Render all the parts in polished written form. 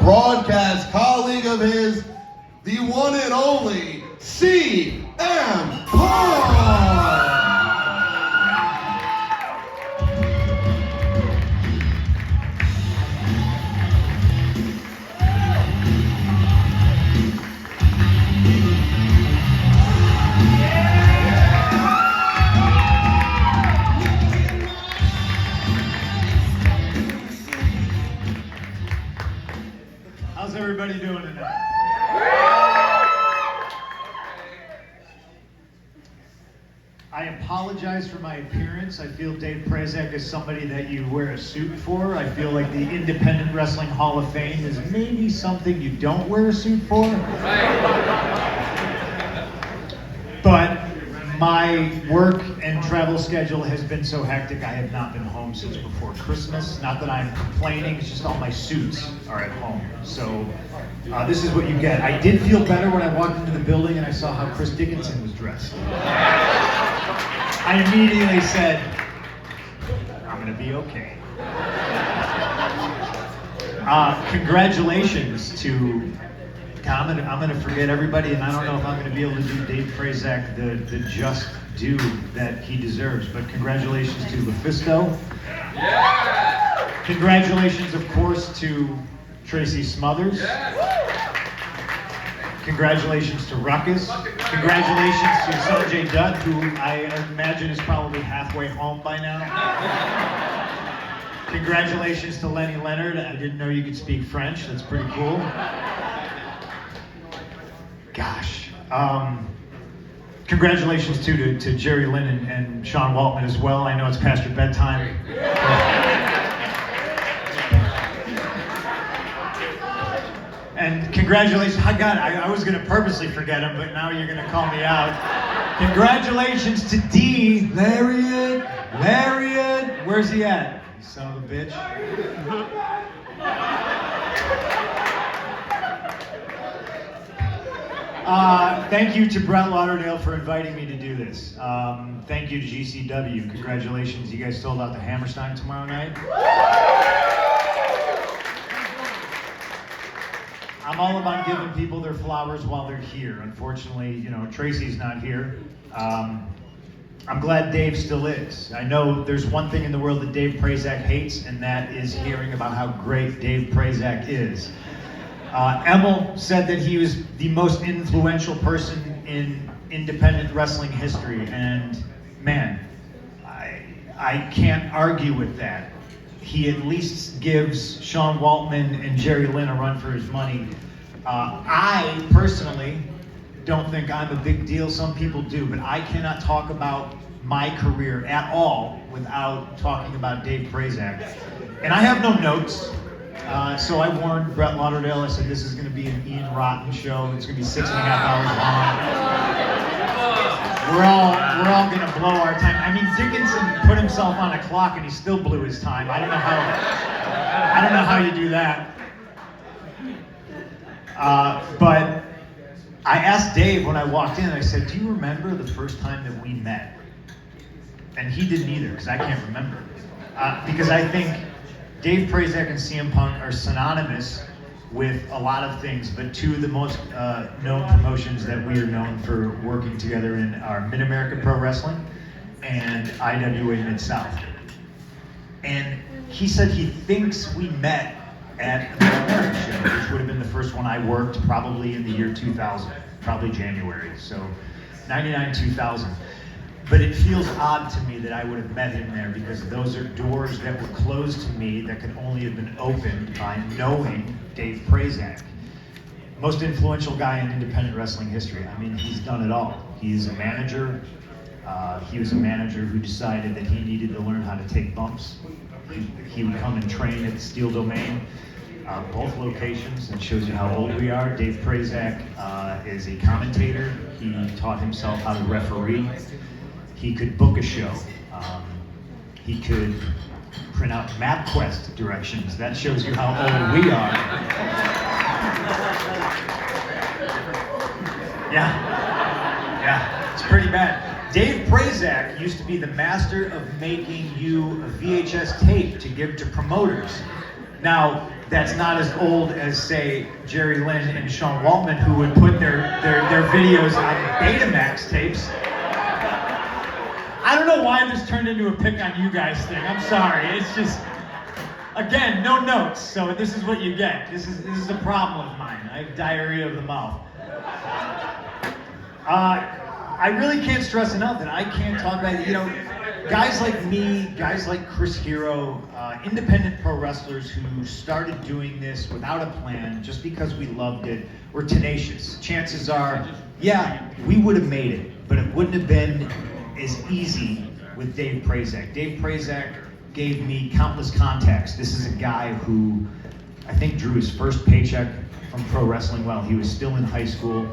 broadcast colleague of his, the one and only CM Punk. How's everybody doing tonight? I apologize for my appearance. I feel Dave Prazak is somebody that you wear a suit for. I feel like the Independent Wrestling Hall of Fame is maybe something you don't wear a suit for. But my work and travel schedule has been so hectic, I have not been home since before Christmas. Not that I'm complaining, it's just all my suits are at home. So this is what you get. I did feel better when I walked into the building and I saw how Chris Dickinson was dressed. I immediately said, I'm gonna be okay. Congratulations to, I'm gonna forget everybody, and I don't know if I'm gonna be able to do Dave Prazak the just due that he deserves, but congratulations to LuFisto. Yeah! Congratulations, of course, to Tracy Smothers. Yeah! Congratulations to Ruckus. Congratulations to Sanjay Dutt, who I imagine is probably halfway home by now. Congratulations to Lenny Leonard. I didn't know you could speak French. That's pretty cool. Gosh. Congratulations too to Jerry Lynn and Sean Waltman as well. I know it's past your bedtime. And congratulations, I was going to purposely forget him, but now you're going to call me out. Congratulations to D. Lariat. Where's he at? You son of a bitch. Thank you to Brett Lauderdale for inviting me to do this. Thank you to GCW. Congratulations, you guys sold out the Hammerstein tomorrow night. I'm all about giving people their flowers while they're here. Unfortunately, Tracy's not here. I'm glad Dave still is. I know there's one thing in the world that Dave Prazak hates, and that is hearing about how great Dave Prazak is. Emil said that he was the most influential person in independent wrestling history, and man, I can't argue with that. He at least gives Sean Waltman and Jerry Lynn a run for his money. I personally don't think I'm a big deal. Some people do, but I cannot talk about my career at all without talking about Dave Prazak. And I have no notes, so I warned Brett Lauderdale. I said this is going to be an Ian Rotten show. It's going to be 6.5 hours long. We're all going to blow our time. I mean, Dickinson put himself on a clock and he still blew his time. I don't know how you do that. But I asked Dave when I walked in, I said, do you remember the first time that we met? And he didn't either, because I can't remember. Because I think Dave Prazak and CM Punk are synonymous with a lot of things, but two of the most known promotions that we are known for working together in are Mid-American Pro Wrestling and IWA Mid-South. And he said he thinks we met at the Mid-American show, which would have been the first one I worked probably in the year 2000, probably January, so 99, 2000. But it feels odd to me that I would have met him there, because those are doors that were closed to me that could only have been opened by knowing Dave Prazak. Most influential guy in independent wrestling history. I mean, he's done it all. He's a manager. He was a manager who decided that he needed to learn how to take bumps. He would come and train at Steel Domain, both locations, and shows you how old we are. Dave Prazak is a commentator. He taught himself how to referee. He could book a show. He could print out MapQuest directions. That shows you how old we are. Yeah, it's pretty bad. Dave Prazak used to be the master of making you a VHS tape to give to promoters. Now, that's not as old as, say, Jerry Lynn and Sean Waltman, who would put their videos on Betamax tapes. I don't know why this turned into a pick on you guys thing. I'm sorry. It's just, again, no notes, so this is what you get. This is a problem of mine. I have diarrhea of the mouth. I really can't stress enough that I can't talk about it. You know, guys like me, guys like Chris Hero, independent pro wrestlers who started doing this without a plan, just because we loved it, were tenacious. Chances are, yeah, we would have made it, but it wouldn't have been as easy with Dave Prazak. Dave Prazak gave me countless contacts. This is a guy who I think drew his first paycheck from pro wrestling while he was still in high school.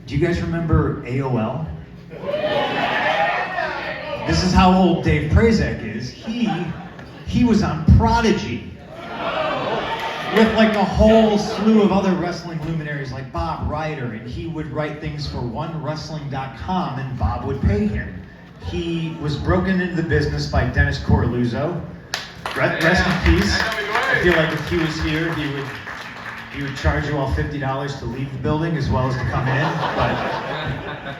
Do you guys remember AOL? This is how old Dave Prazak is. He was on Prodigy with like a whole slew of other wrestling luminaries like Bob Ryder, and he would write things for OneWrestling.com and Bob would pay him. He was broken into the business by Dennis Coralluzzo. Rest in peace. I feel like if he was here, he would charge you all $50 to leave the building as well as to come in. But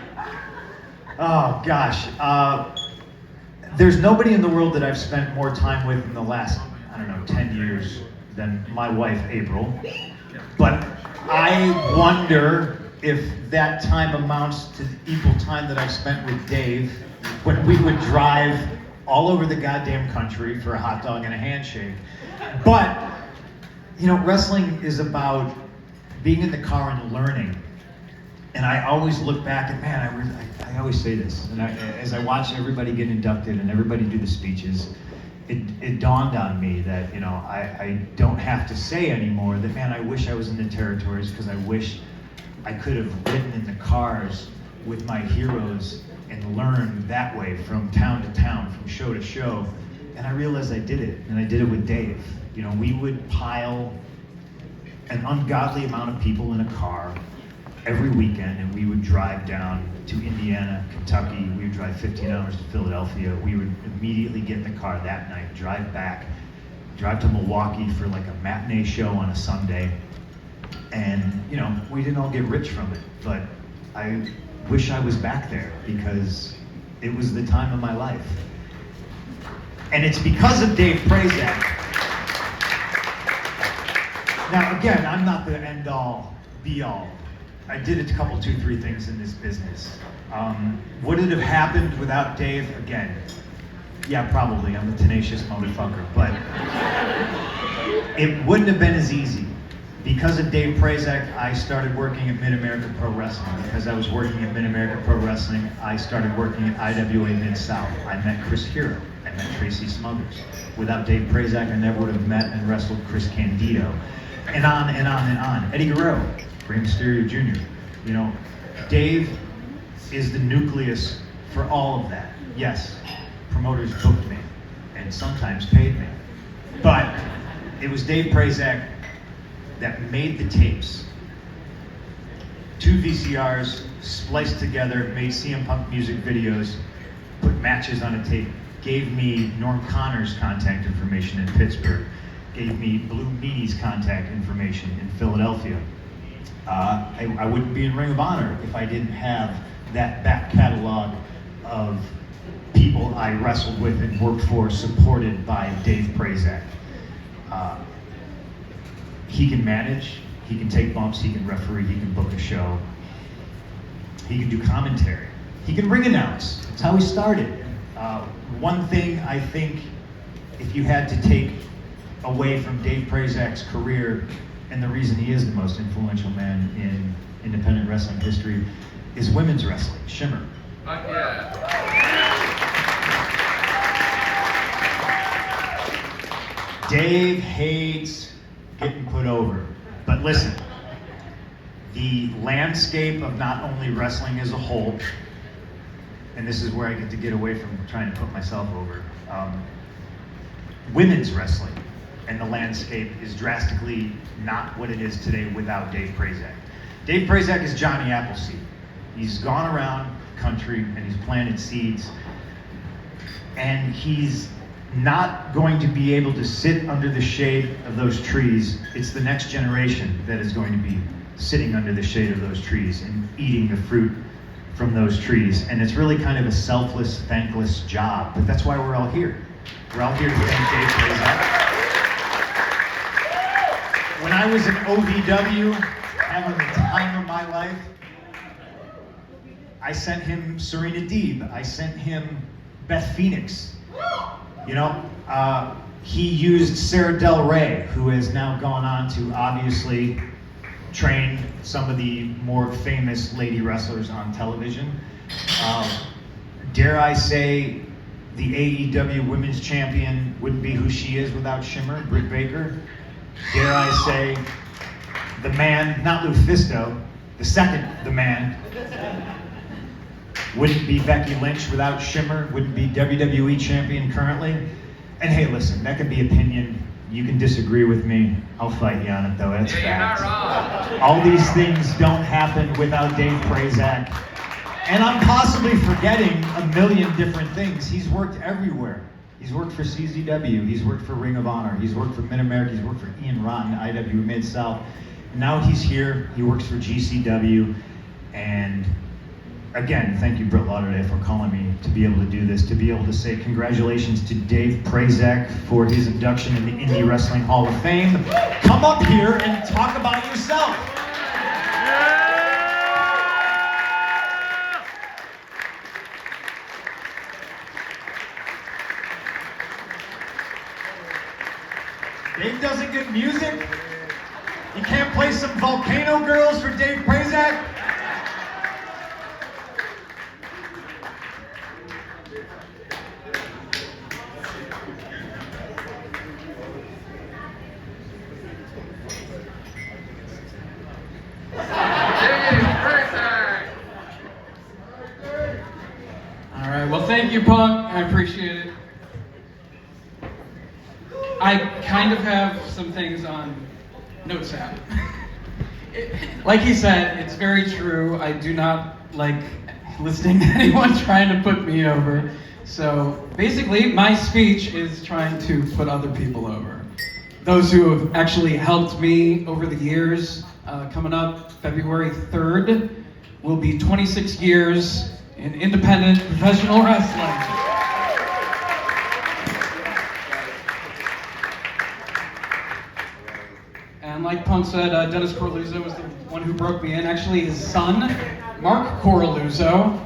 oh gosh, there's nobody in the world that I've spent more time with in the last, I don't know, 10 years than my wife, April. But I wonder if that time amounts to the equal time that I've spent with Dave when we would drive all over the goddamn country for a hot dog and a handshake. But, you know, wrestling is about being in the car and learning. And I always look back and, man, I always say this, and as I watch everybody get inducted and everybody do the speeches, it dawned on me that, you know, I don't have to say anymore that, man, I wish I was in the territories, because I wish I could have ridden in the cars with my heroes and learned that way from town to town, from show to show. And I realized I did it, and I did it with Dave. You know, we would pile an ungodly amount of people in a car every weekend, and we would drive down to Indiana, Kentucky. We would drive 15 hours to Philadelphia. We would immediately get in the car that night, drive back, drive to Milwaukee for like a matinee show on a Sunday. And, you know, we didn't all get rich from it, but I wish I was back there, because it was the time of my life. And it's because of Dave Prazak. Now, again, I'm not the end-all, be-all. I did a couple, 2, 3 things in this business. Would it have happened without Dave? Again, yeah, probably. I'm a tenacious motherfucker, but it wouldn't have been as easy. Because of Dave Prazak, I started working at Mid-America Pro Wrestling. Because I was working at Mid-America Pro Wrestling, I started working at IWA Mid-South. I met Chris Hero. I met Tracy Smothers. Without Dave Prazak, I never would have met and wrestled Chris Candido. And on and on and on. Eddie Guerrero, Rey Mysterio Jr. You know, Dave is the nucleus for all of that. Yes, promoters booked me and sometimes paid me. But it was Dave Prazak that made the tapes. 2 VCRs spliced together, made CM Punk music videos, put matches on a tape, gave me Norm Connor's contact information in Pittsburgh, gave me Blue Meanie's contact information in Philadelphia. I wouldn't be in Ring of Honor if I didn't have that back catalog of people I wrestled with and worked for, supported by Dave Prazak. He can manage, he can take bumps, he can referee, he can book a show, he can do commentary, he can ring announce. That's how he started. One thing I think, if you had to take away from Dave Prazak's career, and the reason he is the most influential man in independent wrestling history, is women's wrestling, Shimmer. Yeah. Dave hates getting put over, but listen, the landscape of not only wrestling as a whole, and this is where I get away from trying to put myself over, women's wrestling and the landscape is drastically not what it is today without Dave Prazak. Dave Prazak is Johnny Appleseed. He's gone around the country and he's planted seeds, and he's not going to be able to sit under the shade of those trees. It's the next generation that is going to be sitting under the shade of those trees and eating the fruit from those trees. And it's really kind of a selfless, thankless job, but that's why we're all here. We're all here to thank Dave Prazak. When I was in OVW, having the time of my life, I sent him Serena Deeb. I sent him Beth Phoenix. You know, he used Sarah Del Rey, who has now gone on to obviously train some of the more famous lady wrestlers on television. Dare I say, the AEW Women's Champion wouldn't be who she is without Shimmer, Britt Baker. Dare I say, the man, not Lufisto, the man, wouldn't be Becky Lynch without Shimmer, wouldn't be WWE Champion currently. And hey, listen, that could be opinion. You can disagree with me. I'll fight you on it though, that's fact. You're not wrong. All these things don't happen without Dave Prazak. And I'm possibly forgetting a million different things. He's worked everywhere. He's worked for CZW, he's worked for Ring of Honor, he's worked for Mid-America, he's worked for Ian Rotten, IW Mid-South. Now he's here, he works for GCW, and again, thank you, Britt Lauderdale, for calling me to be able to do this, to be able to say congratulations to Dave Prazak for his induction in the Indie Wrestling Hall of Fame. Come up here and talk about yourself. Dave doesn't get music. You can't play some Volcano Girls for Dave Prazak. All right, well, thank you, Punk. I appreciate it. I kind of have some things on Notes app. Like he said, it's very true. I do not like listening to anyone trying to put me over. So basically, my speech is trying to put other people over. Those who have actually helped me over the years. Coming up February 3rd will be 26 years in independent professional wrestling. And like Punk said, Dennis Coralluzzo was the one who broke me in. Actually, his son, Mark Coralluzzo,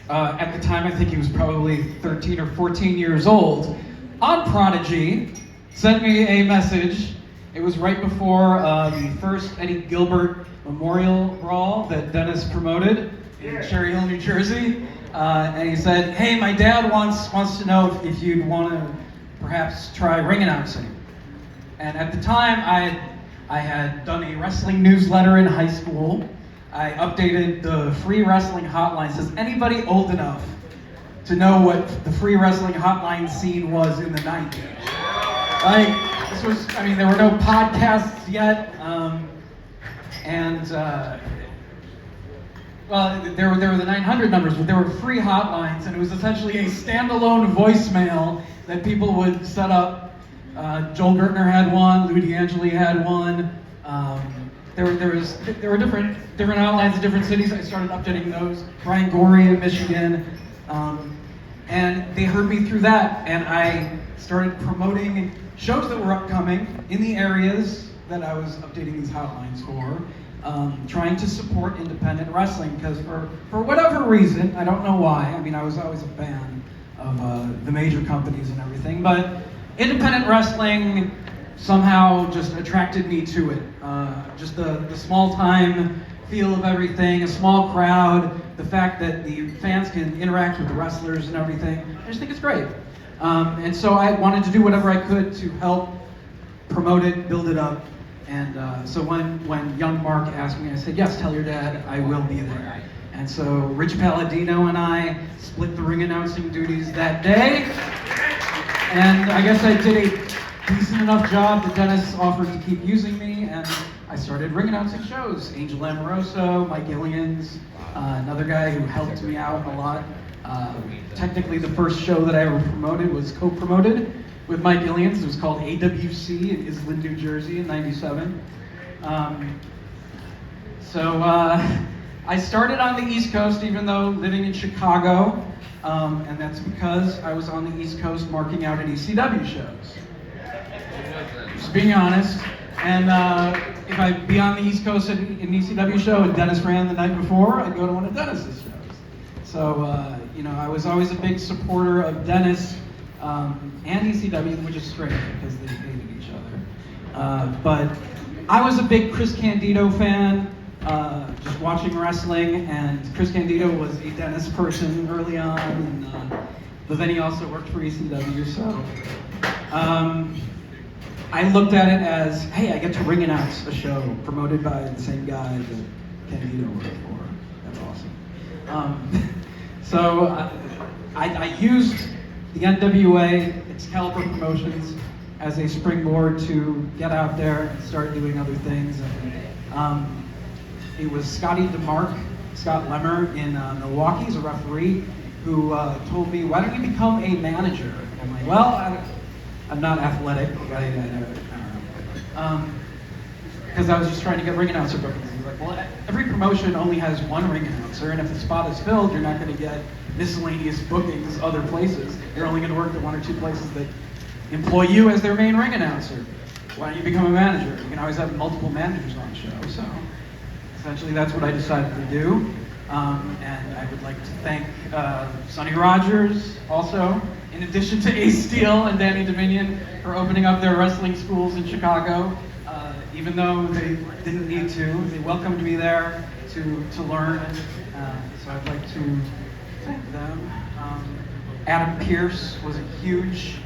at the time I think he was probably 13 or 14 years old, on Prodigy, sent me a message. It was right before the first Eddie Gilbert Memorial Brawl that Dennis promoted in Cherry Hill, New Jersey. And he said, hey, my dad wants to know if you'd want to perhaps try ring announcing. And at the time, I had done a wrestling newsletter in high school. I updated the free wrestling hotline. Says anybody old enough to know what the free wrestling hotline scene was in the 90s? Like, this was, I mean, there were no podcasts yet. Well, there were the 900 numbers, but there were free hotlines, and it was essentially a standalone voicemail that people would set up. Joel Gertner had one, Lou D'Angeli had one. There were different outlines in different cities. I started updating those. Brian Gorey in Michigan, and they heard me through that, and I started promoting shows that were upcoming in the areas that I was updating these hotlines for, trying to support independent wrestling because for whatever reason, I don't know why. I mean, I was always a fan of the major companies and everything, but independent wrestling somehow just attracted me to it. Just the small time feel of everything, a small crowd, the fact that the fans can interact with the wrestlers and everything. I just think it's great. And so I wanted to do whatever I could to help promote it, build it up. And so when young Mark asked me, I said, yes, tell your dad I will be there. And so Rich Palladino and I split the ring announcing duties that day. And I guess I did a decent enough job that Dennis offered to keep using me, and I started ring announcing shows. Angel Amoroso, Mike Gillians, another guy who helped me out a lot. Technically the first show that I ever promoted was co-promoted with Mike Illians. It was called AWC in Island, New Jersey in '97. I started on the East Coast even though living in Chicago, and that's because I was on the East Coast marking out at ECW shows. Just being honest. And if I'd be on the East Coast at an ECW show and Dennis ran the night before, I'd go to one of Dennis's shows. So, I was always a big supporter of Dennis and ECW, which is strange because they hated each other. But I was a big Chris Candido fan, just watching wrestling, and Chris Candido was a Dennis person early on, and, but then he also worked for ECW, so I looked at it as, hey, I get to ring announce a show promoted by the same guy that Candido worked for. That's awesome. I used the NWA, Excalibur Promotions, as a springboard to get out there and start doing other things. And, it was Scott Lemmer in Milwaukee, as a referee, who told me, why don't you become a manager? And I'm like, well, I'm not athletic. I don't know. Because I was just trying to get ring announcer bookings. He's like, well, every promotion only has one ring announcer, and if the spot is filled, you're not going to get miscellaneous bookings other places. You're only going to work at one or two places that employ you as their main ring announcer. Why don't you become a manager? You can always have multiple managers on the show. So essentially, that's what I decided to do. And I would like to thank Sonny Rogers also, in addition to Ace Steel and Danny Dominion, for opening up their wrestling schools in Chicago. Even though they didn't need to, they welcomed me there to learn. So I'd like to thank them. Adam Pearce was a huge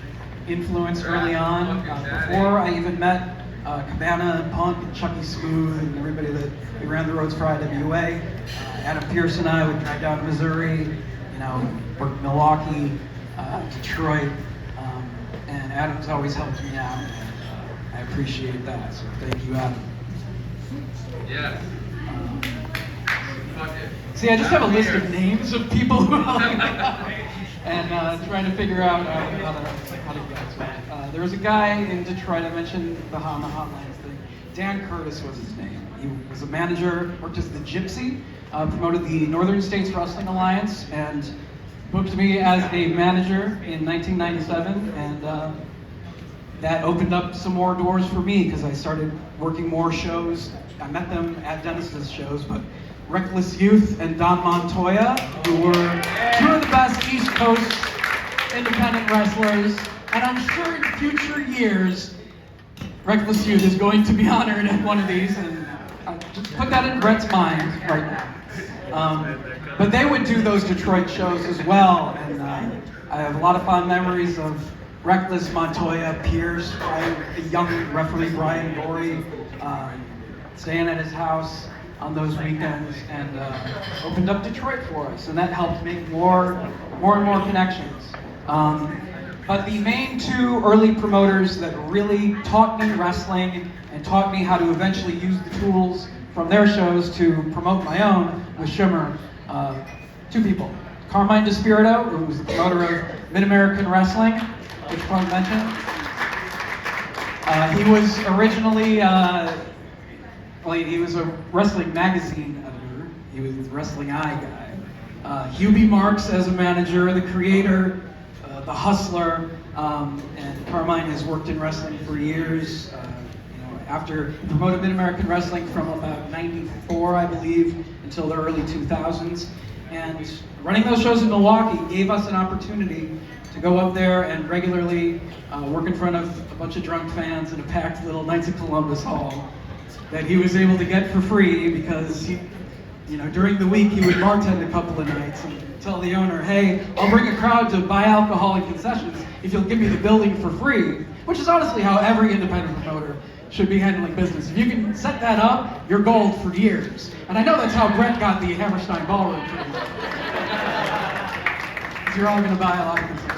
influence early on. Before I even met Cabana and Punk and Chucky Smooth and everybody that we ran the roads for IWA. Adam Pearce and I would drive down to Missouri, work in Milwaukee, Detroit, and Adam's always helped me out, and I appreciate that, so thank you, Adam. Yes. See, I just have a list of names of people who helped me out, and trying to figure out how to get to it. There was a guy in Detroit, I mentioned the hotlines thing. Dan Curtis was his name. He was a manager, worked as the Gypsy, promoted the Northern States Wrestling Alliance, and booked me as a manager in 1997, and that opened up some more doors for me because I started working more shows. I met them at Dennis's shows, but Reckless Youth and Don Montoya, who were two of the best East Coast independent wrestlers, and I'm sure in future years, Reckless Youth is going to be honored at one of these, and just put that in Brett's mind right now. But they would do those Detroit shows as well, and I have a lot of fond memories of Reckless, Montoya, Pierce, a young referee Brian Gorey, staying at his house on those weekends, and opened up Detroit for us, and that helped make more and more connections. But the main two early promoters that really taught me wrestling and taught me how to eventually use the tools from their shows to promote my own was Shimmer. Two people. Carmine DeSpirito, who was the promoter of Mid-American Wrestling, which Punk mentioned. He was originally, he was a wrestling magazine editor. He was the Wrestling Eye guy. Hubie Marks as a manager, the creator, the hustler, and Carmine has worked in wrestling for years. After he promoted Mid-American Wrestling from about '94, I believe, until the early 2000s. And running those shows in Milwaukee gave us an opportunity to go up there and regularly work in front of a bunch of drunk fans in a packed little Knights of Columbus hall that he was able to get for free because he, during the week he would bartend a couple of nights and tell the owner, hey, I'll bring a crowd to buy alcohol and concessions if you'll give me the building for free, which is honestly how every independent promoter should be handling business. If you can set that up, you're gold for years. And I know that's how Brett got the Hammerstein Ballroom pretty much. You're all going to buy a lot of concessions.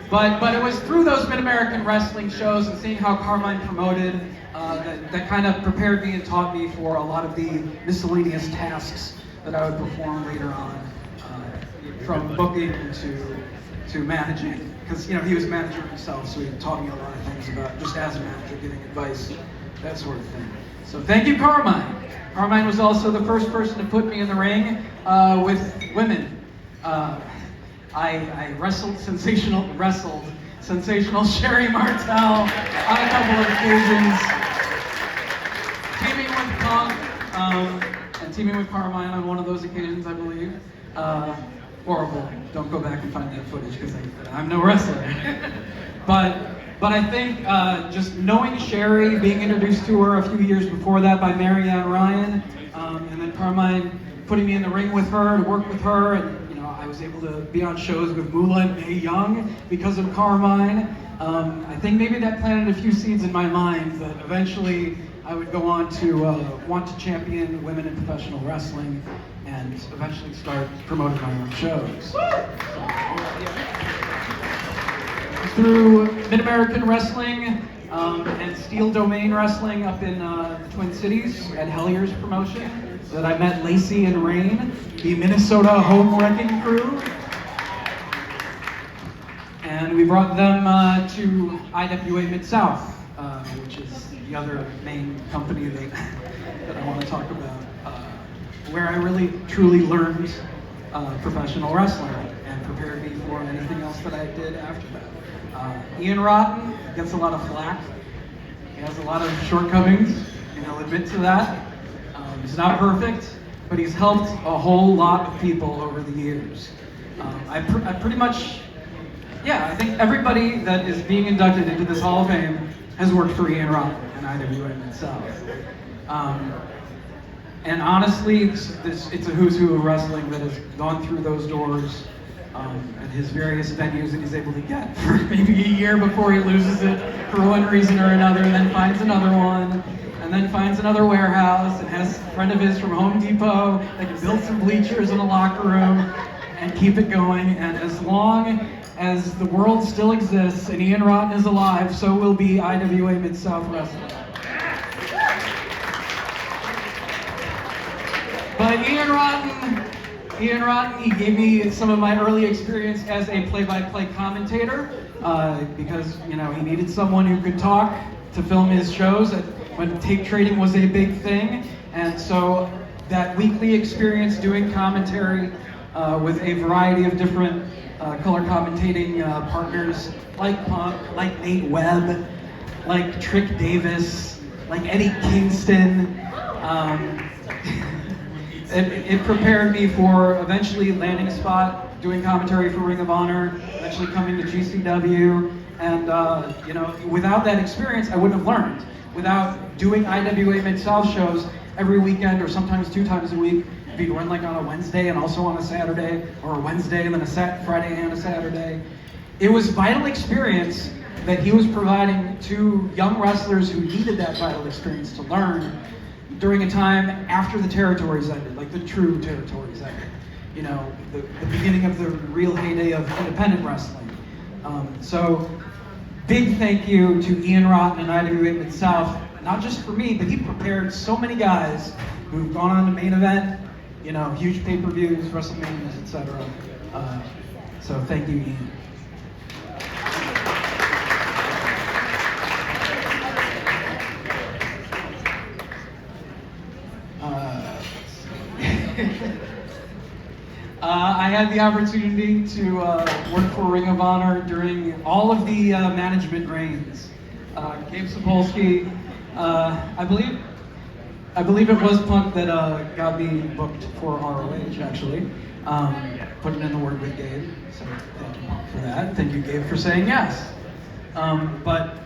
But it was through those Mid-American Wrestling shows and seeing how Carmine promoted that kind of prepared me and taught me for a lot of the miscellaneous tasks that I would perform later on, from booking to managing. because he was a manager himself, so he taught me a lot of things about just as a manager, giving advice, that sort of thing. So thank you, Carmine. Carmine was also the first person to put me in the ring with women. I wrestled sensational Sherry Martel on a couple of occasions, teaming with Punk and teaming with Carmine on one of those occasions, I believe. Horrible. Don't go back and find that footage because I'm no wrestler. But I think just knowing Sherry, being introduced to her a few years before that by Marianne Ryan, and then Carmine putting me in the ring with her to work with her, and I was able to be on shows with Moolah and Mae Young because of Carmine. I think maybe that planted a few seeds in my mind that eventually I would go on to want to champion women in professional wrestling and eventually start promoting my own shows. Through Mid-American Wrestling and Steel Domain Wrestling up in the Twin Cities at Hellier's promotion, that I met Lacey and Rain, the Minnesota Home Wrecking Crew. And we brought them to IWA Mid-South, which is the other main company that I want to talk about, where I really truly learned professional wrestling and prepared me for anything else that I did after that. Ian Rotten gets a lot of flack. He has a lot of shortcomings, and he'll admit to that. He's not perfect, but he's helped a whole lot of people over the years. I pretty much, I think everybody that is being inducted into this Hall of Fame has worked for Ian Rotten and IWA Mid-South. And honestly, it's a who's who of wrestling that has gone through those doors at his various venues that he's able to get for maybe a year before he loses it for one reason or another, and then finds another one, and then finds another warehouse, and has a friend of his from Home Depot that can build some bleachers in a locker room and keep it going. And as long as the world still exists and Ian Rotten is alive, so will be IWA Mid-South Wrestling. But Ian Rotten, he gave me some of my early experience as a play-by-play commentator because, he needed someone who could talk to film his shows when tape trading was a big thing. And so that weekly experience doing commentary with a variety of different color commentating partners like Punk, like Nate Webb, like Trick Davis, like Eddie Kingston. It prepared me for eventually landing a spot doing commentary for Ring of Honor, eventually coming to GCW, and without that experience, I wouldn't have learned. Without doing IWA Mid-South shows every weekend or sometimes 2 times a week, we'd run like on a Wednesday and also on a Saturday, or a Wednesday and then a Friday and a Saturday. It was vital experience that he was providing to young wrestlers who needed that vital experience to learn during a time after the territories ended, like the true territories ended. The beginning of the real heyday of independent wrestling. So, big thank you to Ian Rotten and IWA Mid-South, not just for me, but he prepared so many guys who've gone on to main event, huge pay-per-views, WrestleManias, etc. So thank you, Ian. I had the opportunity to work for Ring of Honor during all of the management reigns. Gabe Sapolsky, I believe it was Punk that got me booked for ROH, actually. Putting in the word with Gabe, so thank you, Punk, for that. Thank you, Gabe, for saying yes. But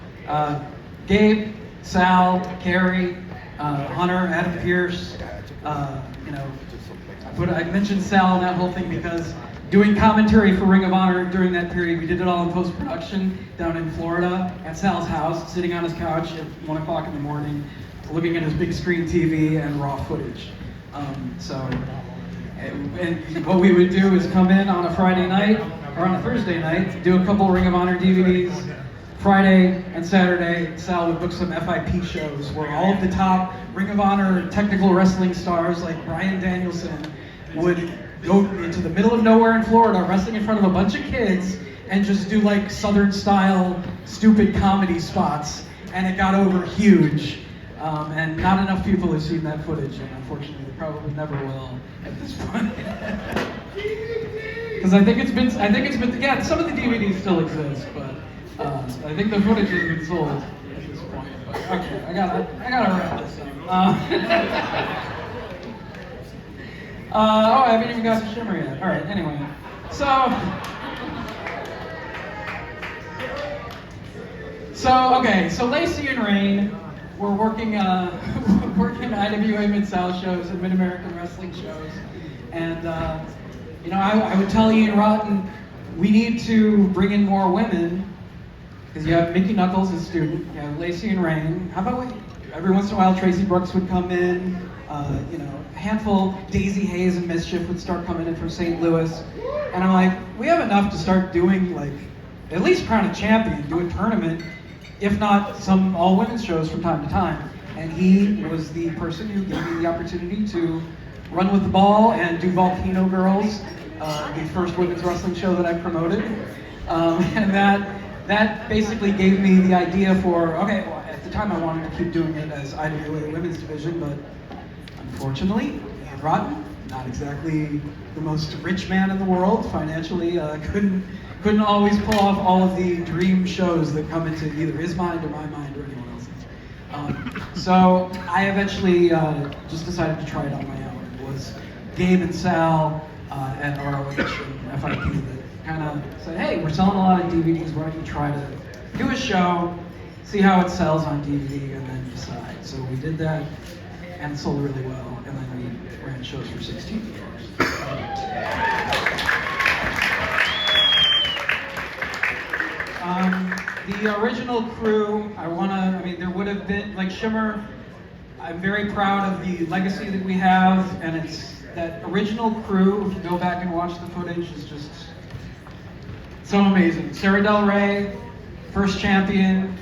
Gabe, Sal, Kerry, Hunter, Adam Pierce, I mentioned Sal and that whole thing because doing commentary for Ring of Honor during that period, we did it all in post-production down in Florida at Sal's house, sitting on his couch at 1 o'clock in the morning, looking at his big screen TV and raw footage. And what we would do is come in on a Friday night or on a Thursday night, do a couple Ring of Honor DVDs. Friday and Saturday, Sal would book some FIP shows where all of the top Ring of Honor technical wrestling stars like Bryan Danielson would go into the middle of nowhere in Florida, wrestling in front of a bunch of kids and just do like Southern style stupid comedy spots, and it got over huge. And not enough people have seen that footage, and unfortunately they probably never will at this point. Because I think it's been, yeah, some of the DVDs still exist, but I think the footage has been sold at this point. But okay, I gotta wrap this up. Oh, I haven't even got to Shimmer yet. All right, anyway. So Lacey and Rain were working IWA Mid-South shows and Mid-American Wrestling shows. And, I would tell Ian Rotten, we need to bring in more women, because you have Mickey Knuckles as student, you have Lacey and Rain. How about every once in a while Tracy Brooks would come in, a handful, Daisy Hayes and Mischief would start coming in from St. Louis. And I'm like, we have enough to start doing, like, at least Crown a Champion, do a tournament, if not some all-women's shows from time to time. And he was the person who gave me the opportunity to run with the ball and do Volcano Girls, the first women's wrestling show that I promoted. And that basically gave me the idea for, okay, well, at the time I wanted to keep doing it as IWA Women's Division, but unfortunately, Ian Rotten, not exactly the most rich man in the world, financially, couldn't always pull off all of the dream shows that come into either his mind or my mind or anyone else's. So I eventually just decided to try it on my own. It was Gabe and Sal at ROH and FIP that kind of said, hey, we're selling a lot of DVDs, why don't you try to do a show, see how it sells on DVD, and then decide. So we did that, and it sold really well, and then we ran shows for 16 years. The original crew, there would have been, like Shimmer, I'm very proud of the legacy that we have, and it's that original crew, if you go back and watch the footage, is just so amazing. Sarah Del Rey, first champion.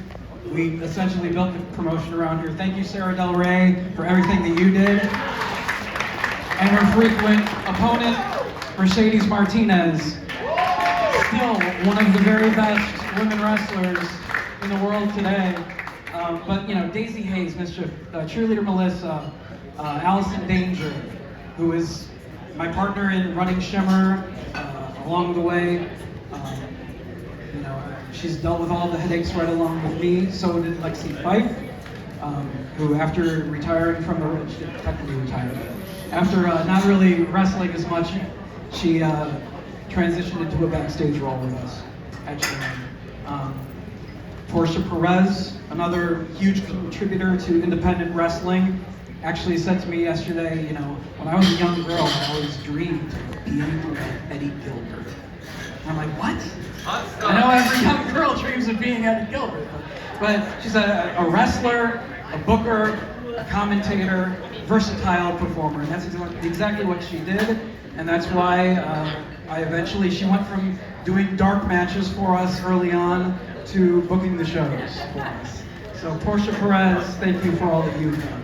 We essentially built the promotion around here. Thank you, Sarah Del Rey, for everything that you did. And her frequent opponent, Mercedes Martinez, still one of the very best women wrestlers in the world today. But Daisy Hayes, Mischief, cheerleader Melissa, Allison Danger, who is my partner in running Shimmer along the way. She's dealt with all the headaches right along with me. So did Lexi Fife, who after retiring from the, she technically retired, after not really wrestling as much, she transitioned into a backstage role with us, actually. Portia Perez, another huge contributor to independent wrestling, actually said to me yesterday, when I was a young girl, I always dreamed of being like Eddie Gilbert. And I'm like, what? I know every young girl dreams of being Eddie Gilbert, but she's a wrestler, a booker, a commentator, versatile performer, and that's exactly what she did, and that's why she went from doing dark matches for us early on to booking the shows for us. So Portia Perez, thank you for all that you've done.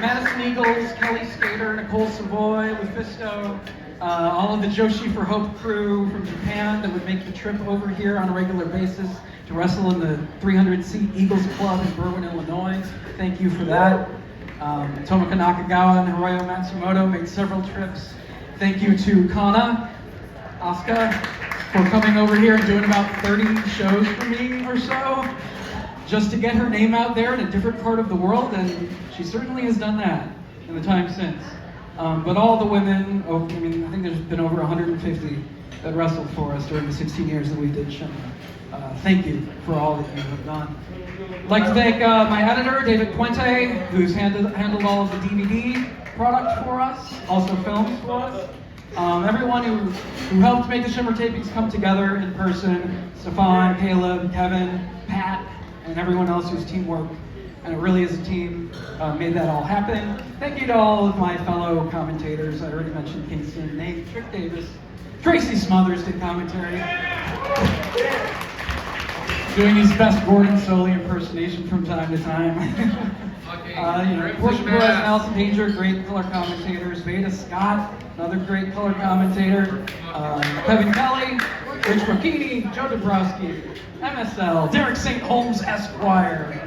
Madison Eagles, Kelly Skater, Nicole Savoy, Lufisto, all of the Joshi for Hope crew from Japan that would make the trip over here on a regular basis to wrestle in the 300-seat Eagles Club in Berwyn, Illinois. Thank you for that. Tomoko Nakagawa and Hiroyo Matsumoto made several trips. Thank you to Kana Asuka for coming over here and doing about 30 shows for me or so, just to get her name out there in a different part of the world, and she certainly has done that in the time since. But all the women, I think there's been over 150 that wrestled for us during the 16 years that we did Shimmer. Thank you for all that you have done. I'd like to thank my editor, David Puente, who's handled all of the DVD product for us, also films for us. Everyone who helped make the Shimmer tapings come together in person, Stefan, Caleb, Kevin, Pat, and everyone else whose teamwork, and it really is a team, made that all happen. Thank you to all of my fellow commentators. I already mentioned Kingston, Nate, Trick Davis, Tracy Smothers did commentary. Doing his best Gordon Soley impersonation from time to time. Portia Perez and Allison Danger, great color commentators. Veda Scott, another great color commentator, Kevin Kelly, Rich Rocchini, Joe Dabrowski, MSL, Derek St. Holmes Esquire,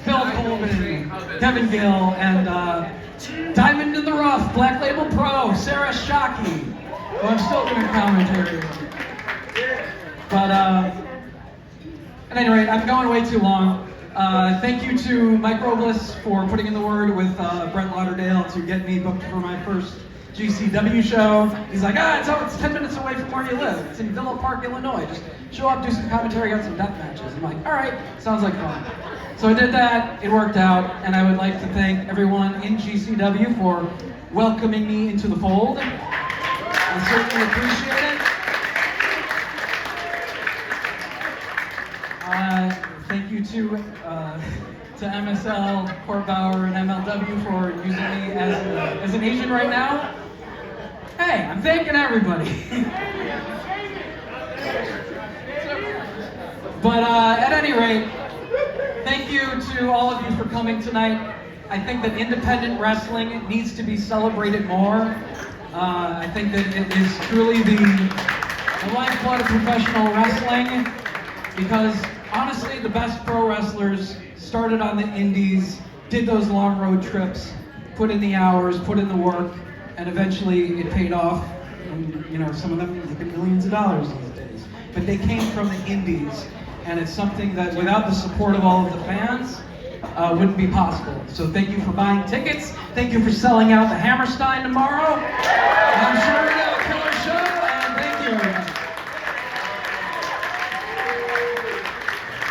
Phil Coleman, Kevin Gill, and Diamond in the Rough, Black Label Pro, Sarah Shockey, who I'm still doing commentary with. But at any rate, I'm going way too long. Thank you to Mike Robles for putting in the word with Brett Lauderdale to get me booked for my first GCW show. He's like, it's 10 minutes away from where you live. It's in Villa Park, Illinois. Just show up, do some commentary, got some death matches. I'm like, all right, sounds like fun. So I did that, it worked out, and I would like to thank everyone in GCW for welcoming me into the fold. I certainly appreciate it. Thank you to MSL, Court Bauer, and MLW for using me as an agent right now. Hey, I'm thanking everybody. But at any rate, thank you to all of you for coming tonight. I think that independent wrestling needs to be celebrated more. I think that it is truly the lifeblood of professional wrestling, because honestly, the best pro wrestlers started on the indies, did those long road trips, put in the hours, put in the work, and eventually it paid off. And, some of them look at millions of dollars these days. But they came from the indies, and it's something that without the support of all of the fans, wouldn't be possible. So thank you for buying tickets. Thank you for selling out the Hammerstein tomorrow. I'm sure we're going to have a killer show, and thank you, everybody.